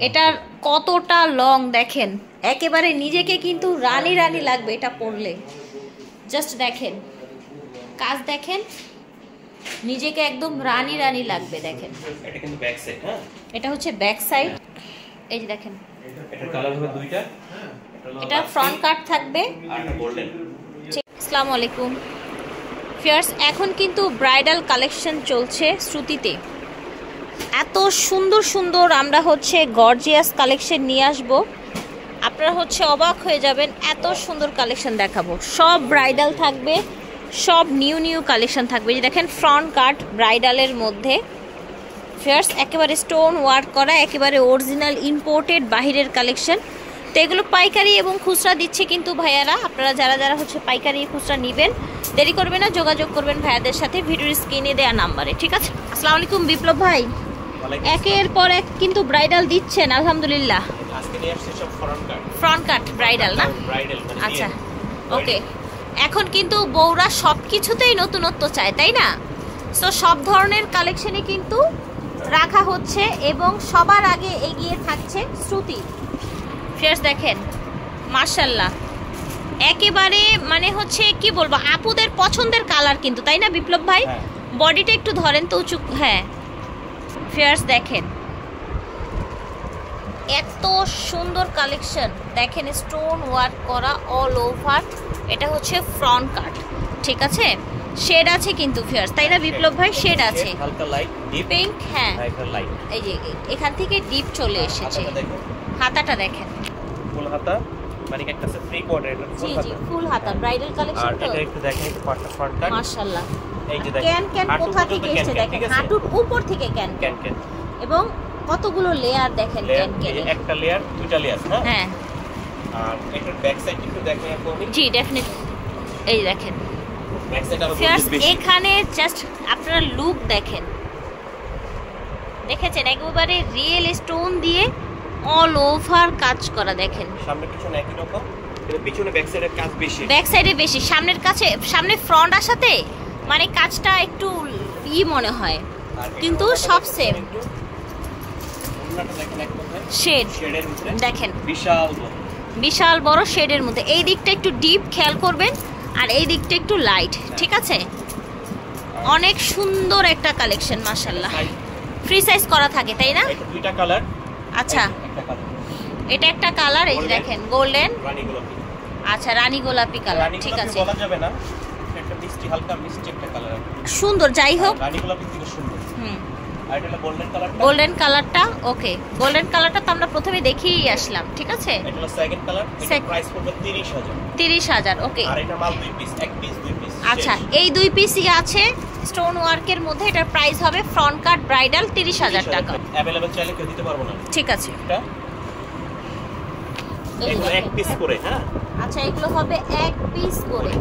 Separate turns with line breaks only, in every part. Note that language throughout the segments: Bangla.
এটার কতটা লং দেখেন, একেবারে নিজেকে কিন্তু রানী রানী লাগবে এটা পরলে। জাস্ট দেখেন কাজ, দেখেন নিজেকে একদম রানী রানী লাগবে। দেখেন
এটা কিন্তু ব্যাক সাইড। হ্যাঁ,
এটা হচ্ছে ব্যাক সাইড। এই যে দেখেন,
এটার কালার হবে দুইটা।
এটা ফ্রন্ট কাট থাকবে
আর এটা গোল্ডেন।
আসসালামু আলাইকুম ফিয়ার্স, এখন কিন্তু ব্রাইডাল কালেকশন চলছে শ্রুতিতে। এত সুন্দর সুন্দর আমরা হচ্ছে গর্জিয়াস কালেকশন নিয়ে আসব, আপনারা হচ্ছে অবাক হয়ে যাবেন। এত সুন্দর কালেকশন দেখাবো, সব ব্রাইডাল থাকবে, সব নিউ নিউ কালেকশন থাকবে। যে দেখেন ফ্রন্ট কাট ব্রাইডালের মধ্যে ফিয়ার্স, একেবারে স্টোন ওয়ার্ক করা, একেবারে অরিজিনাল ইম্পোর্টেড বাহিরের কালেকশন। তো এগুলো পাইকারি এবং খুচরা দিচ্ছে কিন্তু ভাইয়ারা। আপনারা যারা যারা হচ্ছে পাইকারি খুচরা নেবেন, দেরি করবেন না, যোগাযোগ করবেন ভাইয়াদের সাথে ভিডিওর স্ক্রিনে দেওয়া নাম্বারে। ঠিক আছে, আসসালামু আলাইকুম বিপ্লব ভাই। একের পর এক কিন্তু ব্রাইডাল দিচ্ছেন আলহামদুলিল্লাহ।
আজকে নিয়ে আসছে সব
ফ্রন্ট কাট ব্রাইডাল না? আচ্ছা ওকে, এখন কিন্তু বউরা সব কিছুতেই নতুনত্ব চায়, তাই না? তো সব ধরনের কালেকশনই কিন্তু রাখা হচ্ছে এবং সবার আগে এগিয়ে থাকছে শ্রুতি। ফ্রেশ দেখেন মাশাআল্লাহ, একেবারে মানে হচ্ছে কি বলবো, আপুদের পছন্দের কালার কিন্তু, তাই না বিপ্লব ভাই? বডিটা একটু ধরেন তো উঁচু। হ্যাঁ ফ্রেশ দেখেন এত সুন্দর কালেকশন, দেখেন স্টোন ওয়ার্ক করা অল ওভার। এটা হচ্ছে ফ্রন্ট কাট, ঠিক আছে? শেড আছে কিন্তু ফিয়ার্স, তাই না বিপ্লব ভাই? শেড আছে
হালকা লাইট ডিপ
পিঙ্ক। হ্যাঁ
লাইট,
এই যে এখান থেকে ডিপ চলে এসেছে। হাতাটা দেখেন
ফুল হাতা, মানে একটা আছে 3 কোয়ার্টার, এটা ফুল হাতা।
জি ফুল হাতা ব্রাইডাল কালেকশন। তো
এটা একটু দেখেন, একটু পাটটা ফ্রন্ট কাট মাশাআল্লাহ। এই যে দেখেন
ক্যান কোথা থেকে এসেছে, দেখেন হাঁটুর উপর থেকে ক্যান এবং কতগুলো লেয়ার দেখেন ক্যান।
একটা লেয়ার, দুইটা লেয়ার।
হ্যাঁ,
আর এটার ব্যাক সাইড একটু দেখেন আপনি।
জি ডেফিনেটলি, এই দেখেন
ব্যাক সাইড আরো
বেশি। এখানে জাস্ট আপনারা লুক দেখেন, দেখেছেন একেবারে রিয়েল স্টোন দিয়ে অল ওভার কাজ করা। দেখেন
সামনে পিছনে একই রকম, কিন্তু পিছনে ব্যাক সাইডের কাজ বেশি,
ব্যাক সাইডে বেশি, সামনের কাছে সামনে ফ্রন্ট আসাতে মানে কাজটা একটু মনে হয়, কিন্তু সব সেম। শেড দেখেন বিশাল বড় শেডের মধ্যে, এই দিকটা একটু ডিপ খেয়াল করবেন আর এই দিকটা একটু লাইট, ঠিক আছে? অনেক সুন্দর একটা কালেকশন মাশাআল্লাহ। ফ্রি সাইজ করা থাকে, তাই না?
এটা দুইটা কালার।
আচ্ছা এটা একটা কালার, এই যে দেখেন গোল্ডেন,
রানী গোলাপি।
আচ্ছা রানী গোলাপি কালার, ঠিক আছে?
বলা যাবে না, একটা মিষ্টি, হালকা মিষ্টি একটা কালার,
সুন্দর। যাই হোক
রানী গোলাপি থেকে সুন্দর। আর এটা হলো গোল্ডেন কালারটা।
গোল্ডেন কালারটা ওকে, গোল্ডেন কালারটা তো আমরা প্রথমে দেখেই আসলাম, ঠিক আছে?
এটা হলো সেকেন্ড কালার, এর প্রাইস পড়বে 30000।
30000 ওকে।
আর এটা মাল দুই পিস, এক পিস দুই পিস।
আচ্ছা এই দুই পিসই আছে স্টোন ওয়ার্কের মধ্যে। এটার প্রাইস হবে ফ্রন্ট কাট ব্রাইডাল 30000 টাকা।
अवेलेबल চাইলে কেউ দিতে পারবো না,
ঠিক আছে?
এটা এক পিস করে। হ্যাঁ
আচ্ছা এগুলো হবে এক পিস করে,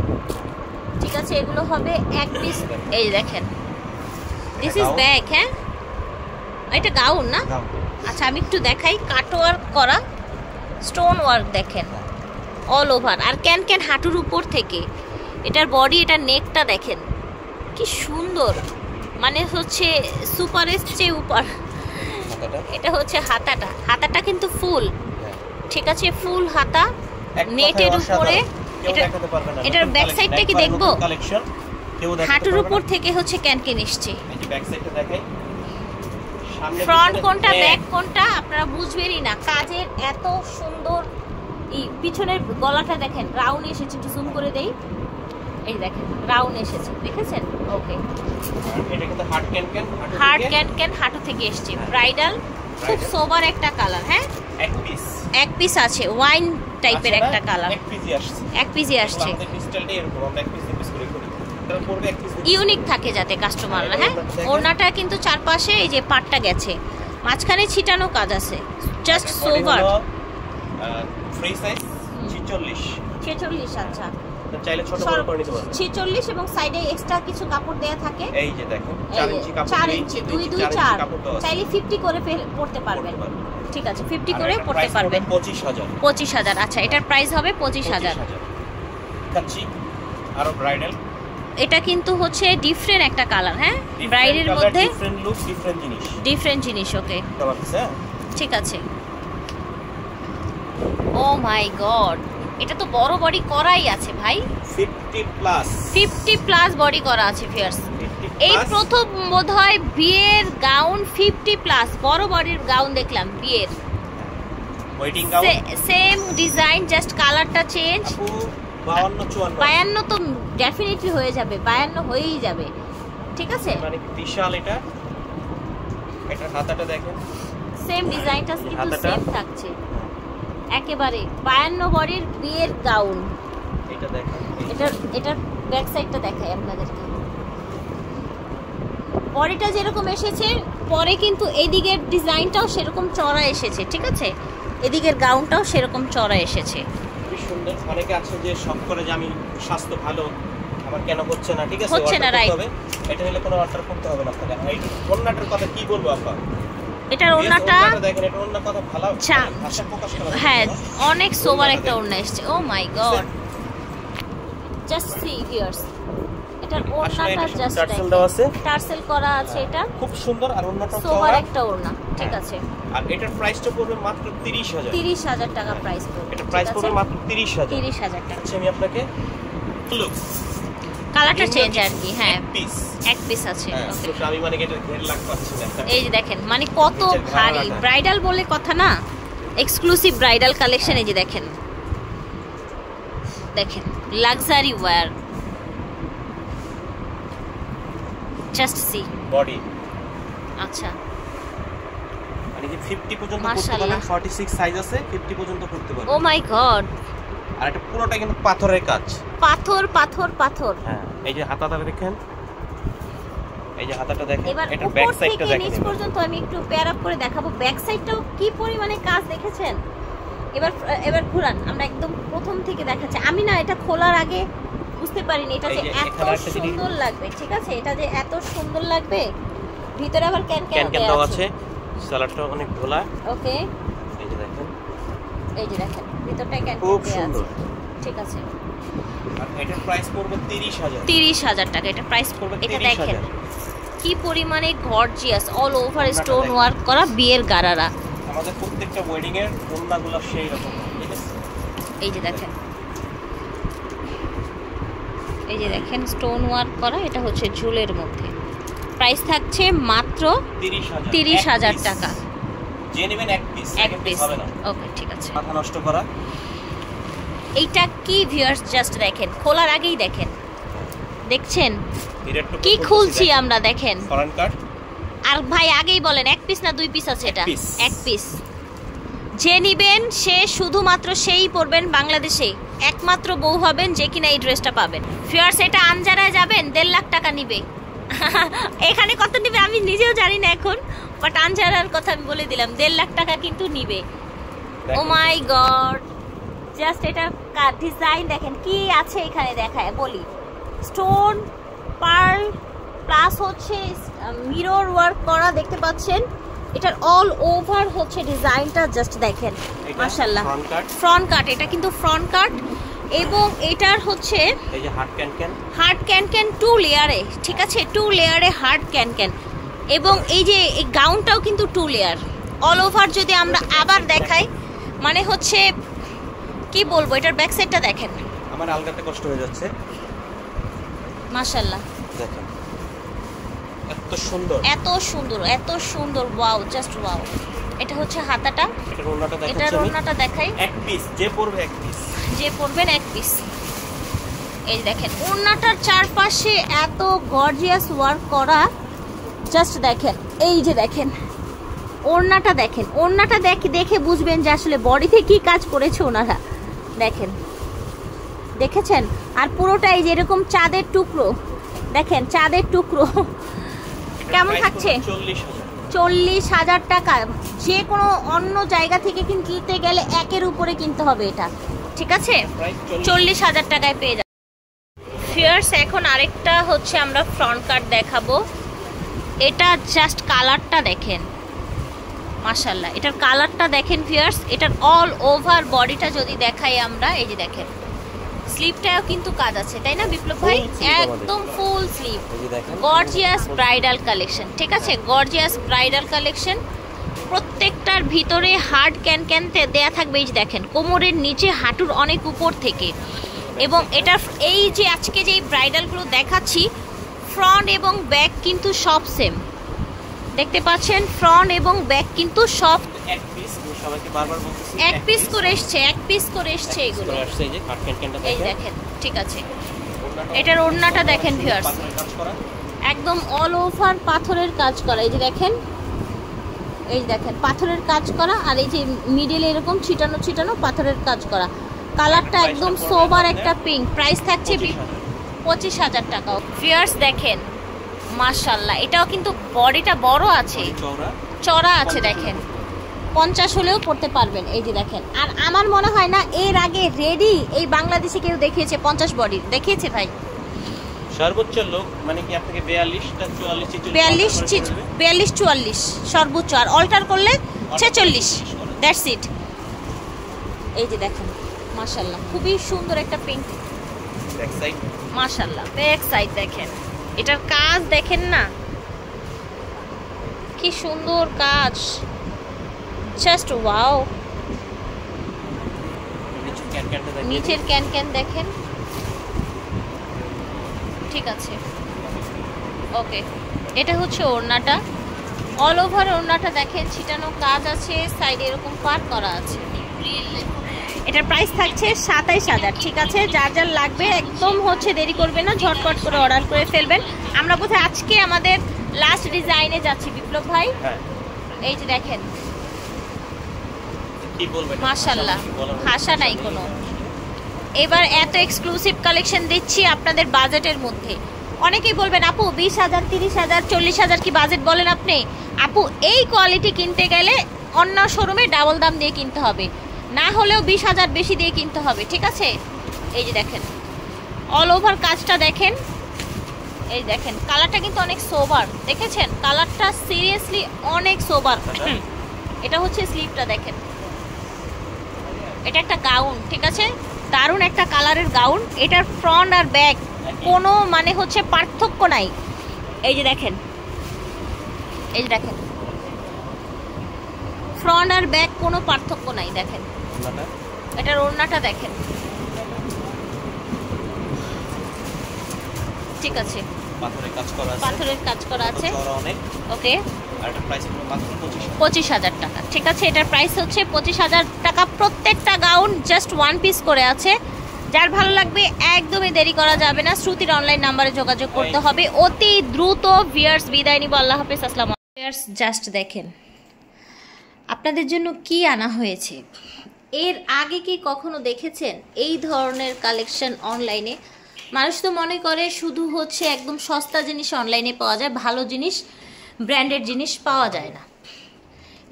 ঠিক আছে? এগুলো হবে এক পিস। এই দেখেন দিস ইজ ব্যাক। হ্যাঁ এটা গাউন না? আচ্ছা আমি একটু দেখাই, কাট ওয়ার্ক করা স্টোন ওয়ার্ক দেখেন অল ওভার, আর ক্যান ক্যান হাঁটুর উপর থেকে। এটার বডি, এটার নেকটা দেখেন কি সুন্দর, মানে হচ্ছে সুপারের চেয়ে উপর। এটা হচ্ছে হাতাটা, হাতাটা কিন্তু ফুল, ঠিক আছে? ফুল হাতা নেটের উপরে। এটার ব্যাক সাইডটা কি দেখবো? হাঁটুর উপর থেকে হচ্ছে ক্যানকেন এসছে। ফ্রন্ট কোনটা ব্যাক কোনটা আপনারা বুঝবেনই না, কাজের এত সুন্দর। পিছনের গলাটা দেখেন রাউন্ড এসেছে, একটু জুম করে দেই, এই দেখেন রাউন্ড এসেছে, দেখেছেন? ওকে,
এটা কিন্তু
হার্ড ক্যান হাঁটু থেকে এসছে। ব্রাইডাল খুব সোবার একটা কালার। হ্যাঁ এক পিস আছে, ওয়াইন টাইপের একটা কালার, এক পিসই আসছে। ইউনিক থাকে যাতে কাস্টমাররা। হ্যাঁ ওড়নাটা কিন্তু চারপাশে এই যে পাটটা গেছে, মাঝখানে ছিটানো কাজ আছে, জাস্ট সোবার।
Free size
46। আচ্ছা
চাইলে ছোট বড় করে নিতে পারবেন।
46 এবং সাইডে এক্সট্রা কিছু কাপড় দেয়া থাকে।
এই যে দেখো 4 ইঞ্চি কাপড়,
4 ইঞ্চি 2 2 4 চাইলে 50 করে পড়তে পারবেন, ঠিক আছে? 50 করে পড়তে পারবেন। 25000। আচ্ছা এটার প্রাইস হবে 25000।
কাচ্চি আরো ব্রাইডাল,
এটা কিন্তু হচ্ছে ডিফারেন্ট একটা কালার। হ্যাঁ ব্রাইডের মধ্যে
ডিফারেন্ট লুক, ডিফারেন্ট জিনিস।
ওকে ঠিক আছে। ও মাই গড, এটা তো বড় বডি করাই আছে ভাই,
50
প্লাস বডি করা আছে ভিউয়ার্স। এই প্রথম বোধহয় বিয়ের গাউন 50 প্লাস বড় বডির গাউন দেখলাম বিয়ের,
wedding gown
same design, just কালারটা চেঞ্জ। 52 তো ডেফিনেটলি হয়ে যাবে, 52 হয়েই যাবে, ঠিক আছে।
মানে বিশাল এটা। এটা হাতাটা দেখেন,
সেম ডিজাইনটা কিন্তু সেম থাকছে একেবারে। 52 বডির বিয়ের গাউন।
এটা দেখেন,
এটার ব্যাক সাইডটা দেখাই আপনাদেরকে। বডিটা যেরকম এসেছে পরে কিন্তু এদিকের ডিজাইনটাও সেরকম চড়া এসেছে, ঠিক আছে। এদিকের গাউনটাও সেরকম চড়া এসেছে,
খুবই সুন্দর। অনেকে আছে যে শখ করে যে আমি স্বাস্থ্য ভালো, আমার কেন হচ্ছে না, ঠিক আছে,
হচ্ছে না, রাইট।
এটা নিলে কোনো অর্ডার করতে হবে না আপনাকে। এই ওন্নাটার কথা কি বলবো আপা,
এটার ওন্নাটা
দেখেন, এটা ওন্না কথা ভালো,
আচ্ছা
ভাষা প্রকাশ করা,
হ্যাঁ অনেক সোবার একটা ওন্না এসেছে। ও মাই গড, জাস্ট সি ভিউয়ার্স, এটার ওন্নাটা জাস্ট
টার্সেল দেওয়া আছে,
টার্সেল করা আছে, এটা
খুব সুন্দর। আর ওন্নাটা
সোবার একটা ওন্না, ঠিক আছে।
আর এটার প্রাইসটা পড়বে মাত্র
30,000 টাকা প্রাইস পড়বে।
এটা প্রাইস পড়বে মাত্র 30,000
টাকা।
আচ্ছা আমি আপনাকে লুক
কালারটা চেঞ্জ আর কি, হ্যাঁ
পিস
এক পিস আছে।
ওকে, তো আমি মানে এটা ঘের লাগ পাচ্ছি না।
এই যে দেখেন, মানে কত ভারী ব্রাইডাল বলে কথা না, এক্সক্লুসিভ ব্রাইডাল কালেকশন। এই যে দেখেন, দেখেন luxury wear, just see
body.
আচ্ছা
মানে কি 50 পর্যন্ত করতে পারবেন, 46 সাইজ আছে, 50 পর্যন্ত করতে পারবেন।
ও মাই গড,
আর এটা পুরোটা কিন্তু পাথরের কাজ,
পাথর পাথর পাথর।
হ্যাঁ এই যে হাতাটা দেখেন, এই যে হাতাটা দেখেন,
এবার
এটা ব্যাক
উপর
সাইডটা
থেকে
দেখেন।
নিচ পর্যন্ত আমি একটু পেয়ার আপ করে দেখাবো। ব্যাক সাইডটাও কি পরিমাণে কাজ দেখেছেন। এবার ঘুরান, আমরা একদম প্রথম থেকে দেখাচ্ছি। আমি না এটা খোলার আগে বুঝতে পারিনি এটা যে এত সুন্দর লাগবে, ঠিক আছে, এটা যে এত সুন্দর লাগবে। ভিতরে আবার ক্যান
দেওয়া আছে, সালাডটা অনেক ধোলা।
ওকে,
এই যে দেখেন,
এই যে দেখেন ভিতরটা ক্যান
খুব
দেওয়া
সুন্দর,
আছে, ঠিক আছে।
আর এটার প্রাইস পড়বে 30,000।
30,000 টাকা এটা প্রাইস পড়বে। এটা দেখেন কি পরিমাণে gorgeous, all over stone work করা বিয়ের গারারা।
আমাদের প্রত্যেকটা ওয়েডিং এর ওন্নাগুলো সেই রকম, ঠিক আছে।
এই যে দেখেন, এই যে দেখেন স্টোন ওয়ার্ক করা, এটা হচ্ছে ঝুলের মধ্যে। প্রাইস থাকছে মাত্র 30,000 টাকা।
যে নেবেন এক পিস হবে না।
ওকে, ঠিক আছে।
মাথা নষ্ট করা।
এইটা কি ভিউয়ার্স, জাস্ট দেখেন, খোলার আগেই দেখেন, দেখছেন কি খুলছি আমরা, দেখেন
ফরেন কাট।
আর ভাই আগেই বলেন এক পিস না দুই পিস আছে? এটা এক পিস। যে নিবেন সে শুধুমাত্র সেই পরবেন বাংলাদেশে, একমাত্র বউ হবেন যে কিনা এই ড্রেসটা পাবেন। ভিউয়ার্স এটা আনজারায় যাবেন 1.5 লাখ টাকা নিবে। এখানে কত নিবে আমি নিজেও জানি না এখন, বাট আনজারার কথা আমি বলে দিলাম, 1.5 লাখ টাকা কিন্তু নিবে। ও মাই গড, জাস্ট এটা ডিজাইন দেখেন কি আছে এখানে, দেখায় বলি, স্টোন পার্ল প্লাস হচ্ছে মিরর ওয়ার্ক করা, দেখতে পাচ্ছেন। এটার অল ওভার হচ্ছে ডিজাইনটা জাস্ট দেখেন, মাশাআল্লাহ। ফ্রন্ট কাট, এটা কিন্তু ফ্রন্ট কাট, এবং এটার হচ্ছে
এই যে
হার্ড ক্যান 2 লেয়ারে, ঠিক আছে, 2 লেয়ারে হার্ড ক্যান, এবং এই যে এই গাউনটাও কিন্তু 2 লেয়ার অল ওভার। যদি আমরা আবার দেখাই, মানে হচ্ছে কি বলবো, এটার ব্যাক সাইডটা দেখেন,
আমার আলগাতে কষ্ট হয়ে যাচ্ছে,
মাশাআল্লাহ।
দেখেন এত সুন্দর,
এত সুন্দর, এত সুন্দর, ওয়াও, জাস্ট ওয়াও। এটা হচ্ছে হাতাটা, এটার ওড়নাটা দেখাই,
এক পিস যে পরবে এক পিস,
যে পরবেন এক পিস। এই দেখেন ওড়নাটার চারপাশে এত গর্জিয়াস ওয়ার্ক করা, জাস্ট দেখেন। এই যে দেখেন ওড়নাটা দেখেন, ওড়নাটা দেখে বুঝবেন যে আসলে বডিতে কি কাজ করেছে ওনারা, দেখেন, দেখেছেন। আর পুরোটাই যেরকম চাঁদের টুকরো, দেখেন চাঁদের টুকরো। কেমন থাকছে? 40,000 টাকা। যে কোনো অন্য জায়গা থেকে কিনতে গেলে একের উপরে কিনতে হবে এটা, ঠিক আছে, 40,000 টাকায় পেয়ে যাবে। ফিয়ার্স এখন আরেকটা হচ্ছে আমরা ফ্রন্ট কাট দেখাবো। এটা জাস্ট কালারটা দেখেন, মাশাআল্লাহ, এটার কালারটা দেখেন ফিয়ার্স। এটার অল ওভার বডিটা যদি দেখাই আমরা, এই যে দেখেন স্লিভটাও কিন্তু কাজ আছে, তাই না বিপ্লব ভাই? একদম full sleeve, gorgeous bridal collection, ঠিক আছে, গর্জিয়াস ব্রাইডাল কালেকশন। প্রত্যেকটার ভিতরে হার্ড ক্যান দেয়া থাকবে। এই যে দেখেন কোমরের নিচে হাঁটুর অনেক উপর থেকে। এবং এটা এই যে আজকে যে ব্রাইডালগুলো দেখাচ্ছি ফ্রন্ট এবং ব্যাক কিন্তু সব সেম, দেখতে পাচ্ছেন ফ্রন্ট এবং ব্যাক কিন্তু সব
এক পিস, সবাইকে বারবার বলতেছি
এক পিস করে এসছে, এক পিস করে এসছে এগুলো।
এই যে হার্ড ক্যানটা
এই দেখেন, ঠিক আছে। এটার ওড়নাটা দেখেন ভিউয়ার্স, একদম অল ওভার পাথরের কাজ করা। এই যে দেখেন, এই যে দেখেন পাথরের কাজ করা, আর এই যে মিডলে এরকম ছিটানো ছিটানো পাথরের কাজ করা। কালারটা একদম সোবার একটা পিঙ্ক। প্রাইস থাকছে 25,000 টাকা। ভিউয়ার্স দেখেন মাশাআল্লাহ, এটাও কিন্তু বডিটা বড় আছে, চড়া আছে দেখেন, 50 হলেও পড়তে পারবেন। এই যে দেখেন, আর আমার মনে হয় না এর আগে রেডি এই বাংলাদেশে কেউ দেখিয়েছে 50 বডি, দেখিয়েছে ভাই?
সর্বোচ্চ লোক মানে কি আপনাকে
42 44 সর্বোচ্চ, আর অল্টার করলে 46, দ্যাটস ইট। এই যে দেখেন মাশাআল্লাহ, খুবই সুন্দর একটা পিঙ্ক,
ব্যাক সাইড
মাশাআল্লাহ। ব্যাক সাইড দেখেন, এটার কাজ দেখেন না কি সুন্দর কাজ, জাস্ট ওয়াও। নিচের ক্যান দেখেন, ঠিক আছে ওকে। এটা হচ্ছে ওড়নাটা, অল ওভার ওড়নাটা দেখেন, ছিটানো কাজ আছে, সাইডে এরকম পার করা আছে। এটার প্রাইস থাকছে 27,000, ঠিক আছে। যার যার লাগবে একদম হচ্ছে দেরি করবেন না, ঝটপট করে অর্ডার করে ফেলবেন। আমরা বোধহয় আজকে আমাদের লাস্ট ডিজাইনে যাচ্ছি বিপ্লব ভাই। এই যে দেখেন মাশাআল্লাহ, ভাষা নাই কোনো। এবার এত এক্সক্লুসিভ কালেকশন দিচ্ছি আপনাদের বাজেটের মধ্যে। অনেকেই বলবেন আপু 20,000 30,000 40,000 কি বাজেট বলেন আপনি? আপু এই কোয়ালিটি কিনতে গেলে অন্য শোরুমে ডাবল দাম দিয়ে কিনতে হবে, না হলেও 20,000 বেশি দিয়ে কিনতে হবে, ঠিক আছে। এই যে দেখেন অল ওভার কাজটা দেখেন, এই দেখেন কালারটা কিন্তু অনেক সোবার, দেখেছেন কালারটা সিরিয়াসলি অনেক সোবার। এটা হচ্ছে স্লিভটা দেখেন, এটা একটা গাউন, ঠিক আছে, দারুণ একটা কালারের গাউন। এটার ফ্রন্ট আর ব্যাক কোনো মানে হচ্ছে পার্থক্য নাই। এই যে দেখেন, এই যে দেখেন ফ্রন্ট আর ব্যাক কোনো পার্থক্য নাই। দেখেন এটার ওড়নাটা দেখেন, ঠিক আছে, পাথরের কাজ করা আছে, ওকে। 25,000 টাকা, ঠিক আছে। এটার প্রাইস হচ্ছে 25,000 টাকা। প্রত্যেকটা গাউন জাস্ট 1 পিস করে আছে। যার ভালো লাগবে একদমই দেরি করা যাবে না, শ্রুতির অনলাইন নাম্বারে যোগাযোগ করতে হবে অতি দ্রুত। ভিউয়ার্স বিদায় নিব, আল্লাহ হাফেজ, আসসালামু আলাইকুম। ভিউয়ার্স জাস্ট দেখেন আপনাদের জন্য কি আনা হয়েছে। এর আগে কি কখনো দেখেছেন এই ধরনের কালেকশন অনলাইনে? মানুষ তো মনে করে শুধু হচ্ছে একদম সস্তা জিনিস অনলাইনে পাওয়া যায়, ভালো জিনিস ব্র্যান্ডেড জিনিস পাওয়া যায় না।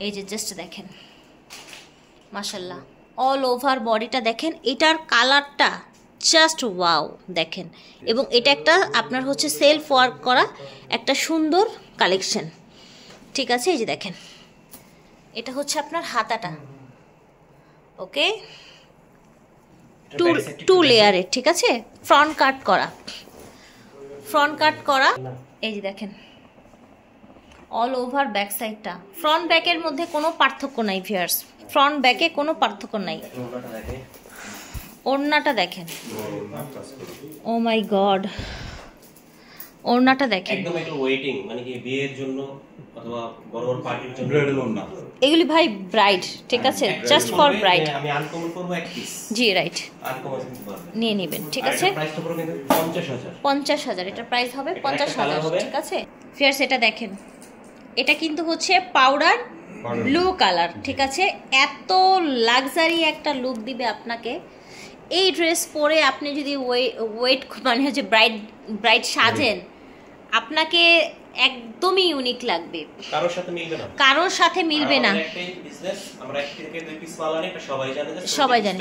এই যে জাস্ট দেখেন মাশাআল্লাহ, অল ওভার বডিটা দেখেন, এটার কালারটা জাস্ট ওয়াও দেখেন। এবং এটা একটা আপনার হচ্ছে সেলফ ওয়ার্ক করা একটা সুন্দর কালেকশন, ঠিক আছে। এই যে দেখেন এটা হচ্ছে আপনার হাতাটা, ওকে, টু লেয়ারের, ঠিক আছে, ফ্রন্ট কাট করা, ফ্রন্ট কাট করা। এই যে দেখেন অল ওভার ব্যাক সাইডটা, ফ্রন্ট ব্যাকের মধ্যে কোনো পার্থক্য নাই ভিউয়ার্স, ফ্রন্ট ব্যাকে কোনো পার্থক্য নাই। ওড়নাটা দেখেন, ও মাই গড, ওড়নাটা দেখেন,
একদম একটু ওয়েটিং মানে কি বিয়ের জন্য অথবা বড় বড় পার্টির জন্য ব্রাইডাল ওড়না,
এগুলি ভাই ব্রাইড, ঠিক আছে, জাস্ট ফর ব্রাইড।
আমি আনকমন করব এক পিস,
জি রাইট,
আনকমন
নিয়ে নেবেন, ঠিক আছে।
প্রাইসটা পুরো কিন্তু 50,000,
50,000, এটা প্রাইস হবে 50,000, ঠিক আছে। ফিয়ার্স এটা দেখেন, এটা কিন্তু হচ্ছে পাউডার ব্লু কালার, ঠিক আছে। এত লাক্সারি একটা লুক দিবে আপনাকে এই ড্রেস পরে। আপনি যদি ওয়েট মানে হচ্ছে ব্রাইড সাজেন, আপনাকে একদমই ইউনিক লাগবে,
কারোর সাথে মিলবে না,
কারোর সাথে মিলবে না।
আমরা এক থেকে দুই পিস মাল আনি, এটা সবাই জানে,
সবাই জানে,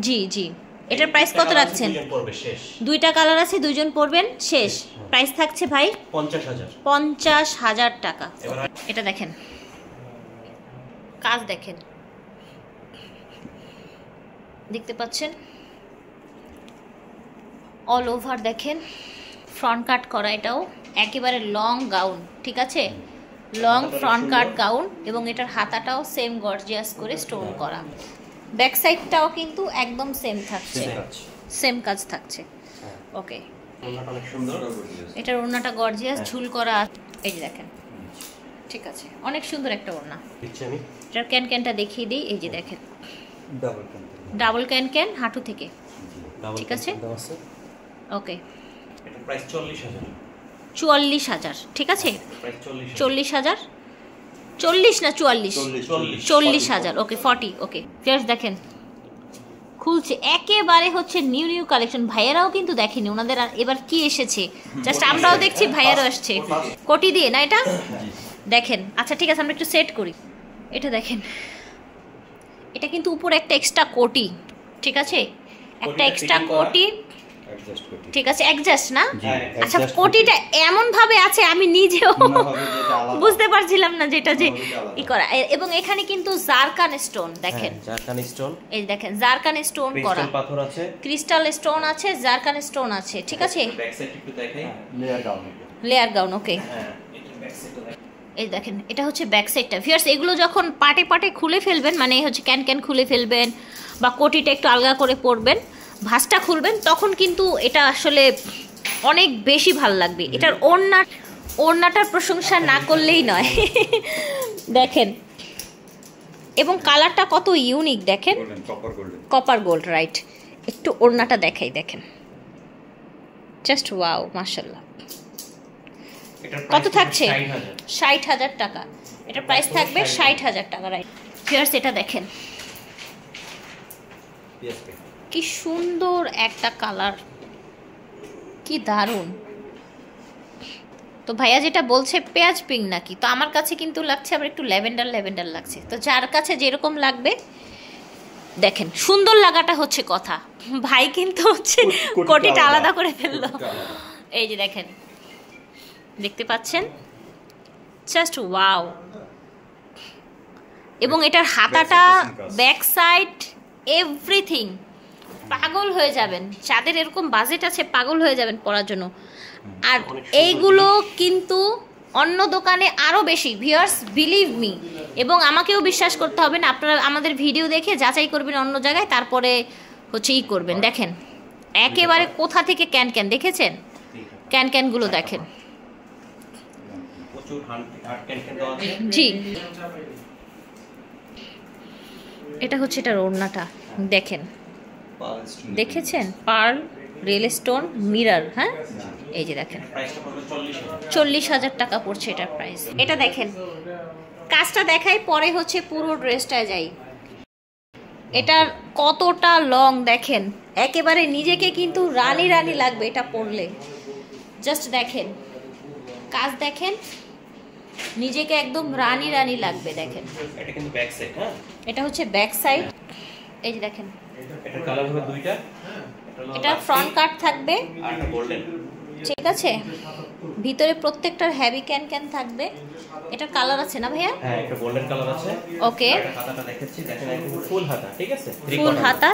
জি জি। এটার প্রাইস কত রাখছেন? দুইটা কালার আছে, দুইজন পরবেন, শেষ। প্রাইস থাকছে ভাই 50,000 টাকা। এটা দেখেন কাজ দেখেন, দেখতে পাচ্ছেন অল ওভার দেখেন, ফ্রন্ট কাট করা, এটাও একেবারে লং গাউন, ঠিক আছে। লং ফ্রন্ট কাট গাউন এবং এটার হাতাটাও সেম গর্জিয়াস করে স্টোন করা। ব্যাক সাইডটাও কিন্তু একদম সেম থাকছে, সেম কাজ থাকছে। ওকে,
অনেক সুন্দর।
এটার ওড়নাটা গর্জিয়াস ঝুল করা, এই যে দেখেন। ঠিক আছে, অনেক সুন্দর একটা ওড়না। এটার ক্যানটা দেখিয়ে দিই, এই যে দেখেন ডাবল ক্যান হাঁটু থেকে। ঠিক আছে, ওকে।
এটা প্রাইস 40,000।
44,000, ঠিক আছে। 40,000, 40 না 44, 40,000। ওকে, 40। ওকে ফিয়ার্স দেখেন খুলছে একেবারে হচ্ছে নিউ নিউ কালেকশন। ভাইয়ারাও কিন্তু দেখেনি, ওনাদের এবার কি এসেছে জাস্ট আমরাও দেখছি, ভাইয়ারাও আসছে। কোটি দিয়ে না এটা দেখেন। আচ্ছা ঠিক আছে, আমরা একটু সেট করি। এটা দেখেন, এটা কিন্তু উপরে একটা এক্সট্রা কোটি, ঠিক আছে, একটা এক্সট্রা কোটি, ঠিক আছে, অ্যাডজাস্ট না। আচ্ছা, কোটিটা এমন ভাবে আছে আমি নিজেও বুঝতে পারছিলাম না যেটা যে ই করা। এবং এখানে কিন্তু জারকান স্টোন দেখেন,
জারকান স্টোন,
এই দেখেন জারকান স্টোন করা,
ক্রিস্টাল পাথর আছে,
ক্রিস্টাল স্টোন আছে, জারকান স্টোন আছে। ঠিক আছে,
ব্যাক সাইড একটু দেখাই,
লেয়ার গাউন। ওকে,
এটা ব্যাক সাইডটা দেখেন,
এই দেখেন এটা হচ্ছে ব্যাক সাইডটা। ভিউয়ার্স এগুলো যখন পাটে পাটে খুলে ফেলবেন, মানে হচ্ছে ক্যান খুলে ফেলবেন বা কোটিটা একটু আলগা করে পরবেন, ভাঁজটা খুলবেন, তখন কিন্তু এটা আসলে অনেক বেশি ভালো লাগবে। এটার ওড়নাটার প্রশংসা না করলেই নয়। দেখেন, এবং কালারটা কত ইউনিক দেখেন, কপার গোল্ড, রাইট। একটু ওড়নাটা দেখাই, দেখেন জাস্ট ওয়াও, মাশাআল্লাহ। কত থাকছে? 60,000 টাকা। এটার প্রাইস থাকবে 60,000 টাকা, রাইট। ভিউয়ার্স এটা দেখেন কি সুন্দর একটা কালার, কি দারুণ। তো ভাইয়া যেটা বলছে পেঁয়াজ পিঙ্ক নাকি, তো আমার কাছে কিন্তু লাগছে আবার একটু ল্যাভেন্ডার লাগছে। তো যার কাছে যেরকম লাগবে দেখেন, সুন্দর লাগাটা হচ্ছে কথা। ভাই কিন্তু হচ্ছে কোটিটা আলাদা করে ফেললো, এই যে দেখেন, দেখতে পাচ্ছেন, জাস্ট ওয়াও। এবং এটার হাতাটা, ব্যাক সাইড, এভরিথিং, পাগল হয়ে যাবেন। যাদের এরকম বাজেট আছে পাগল হয়ে যাবেন পরার জন্য। আর এইগুলো কিন্তু অন্য দোকানে আরও বেশি, ভিউয়ার্স বিলিভ মি। এবং আমাকেও বিশ্বাস করতে হবে না, আপনারা আমাদের ভিডিও দেখে যাচাই করবেন অন্য জায়গায়, তারপরে হচ্ছে ই করবেন। দেখেন একেবারে কোথা থেকে ক্যান দেখেছেন, ক্যানগুলো দেখেন। জি, এটা হচ্ছে এটার ওড়নাটা দেখেন, দেখেছেন, পার্ল, রিয়েল স্টোন, মিরর, হ্যাঁ এই যে দেখেন 40,000 টাকা পড়ছে এটার প্রাইস। এটা দেখেন, কাজটা দেখাই পরে হচ্ছে পুরো ড্রেসটা যাই। এটার কতটা লং দেখেন, একেবারে নিজেকে কিন্তু রানী রানী লাগবে এটা পরলে। জাস্ট দেখেন কাজ, দেখেন নিজেকে একদম রানী রানী লাগবে। দেখেন
এটা কিন্তু ব্যাক সাইড, হ্যাঁ
এটা হচ্ছে ব্যাক সাইড, এই যে দেখেন।
এটার কালার হবে দুইটা,
এটা ফ্রন্ট কাট থাকবে
আর এটা গোল্ডেন,
ঠিক আছে। ভিতরে প্রত্যেকটার হেভি ক্যান থাকবে। এটার কালার আছে না ভাইয়া?
হ্যাঁ এটা গোল্ডেন কালার আছে।
ওকে,
এটা হাতাটা দেখাচ্ছি, দেখেন একদম ফুল হাতা, ঠিক আছে,
ফুল হাতা,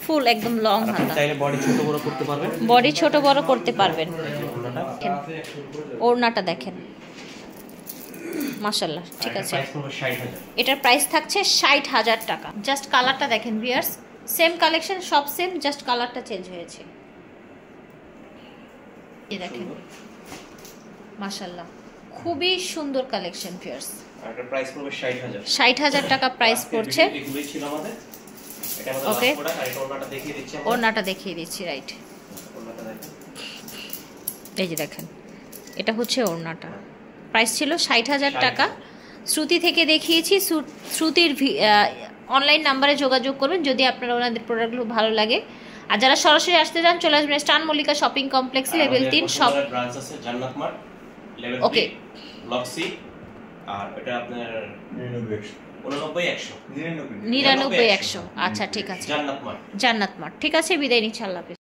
ফুল একদম লং হাতা।
চাইলে বডি ছোট বড় করতে পারবেন,
বডি ছোট বড় করতে পারবেন। ওড়নাটা দেখেন, মাশাআল্লাহ, ঠিক আছে। এটার প্রাইস থাকছে 60,000 টাকা। জাস্ট কালারটা দেখেন ভিউয়ার্স, সেম কালেকশন, সব সেম, জাস্ট কালারটা চেঞ্জ হয়েছে। এই দেখেন মাশাআল্লাহ, খুবই সুন্দর কালেকশন ভিউয়ার্স।
আর এটার প্রাইস পড়বে 60,000।
60,000 টাকা প্রাইস পড়ছে।
এগুলোই ছিল আমাদের। এটা আমাদের
ওকে,
লাস্ট প্রোডাক্ট। আর এটা ওড়নাটা দেখিয়ে দিচ্ছি আমরা।
ওড়নাটা দেখিয়ে দিচ্ছি, রাইট।
ওড়নাটা দেখেন,
এই যে দেখেন, এটা হচ্ছে ওড়নাটা। প্রাইস ছিল 60,000 টাকা। শ্রুতি থেকে দেখিয়েছি, শ্রুতির অনলাইন নাম্বারে যোগাযোগ করবেন যদি আপনারা ওনাদের প্রোডাক্টগুলো ভালো লাগে। আর যারা সরাসরি আসতে চান চলে আসবেন স্টান Mallika shopping complex, level 3 shop.
Branch আছে Jannat mart, level 3 block C. আর এটা আপনার 99 100। আচ্ছা ঠিক আছে,
জান্নাত মার্ট। ঠিক আছে, বিদায় নিচ্ছি, আল্লাহ হাফেজ।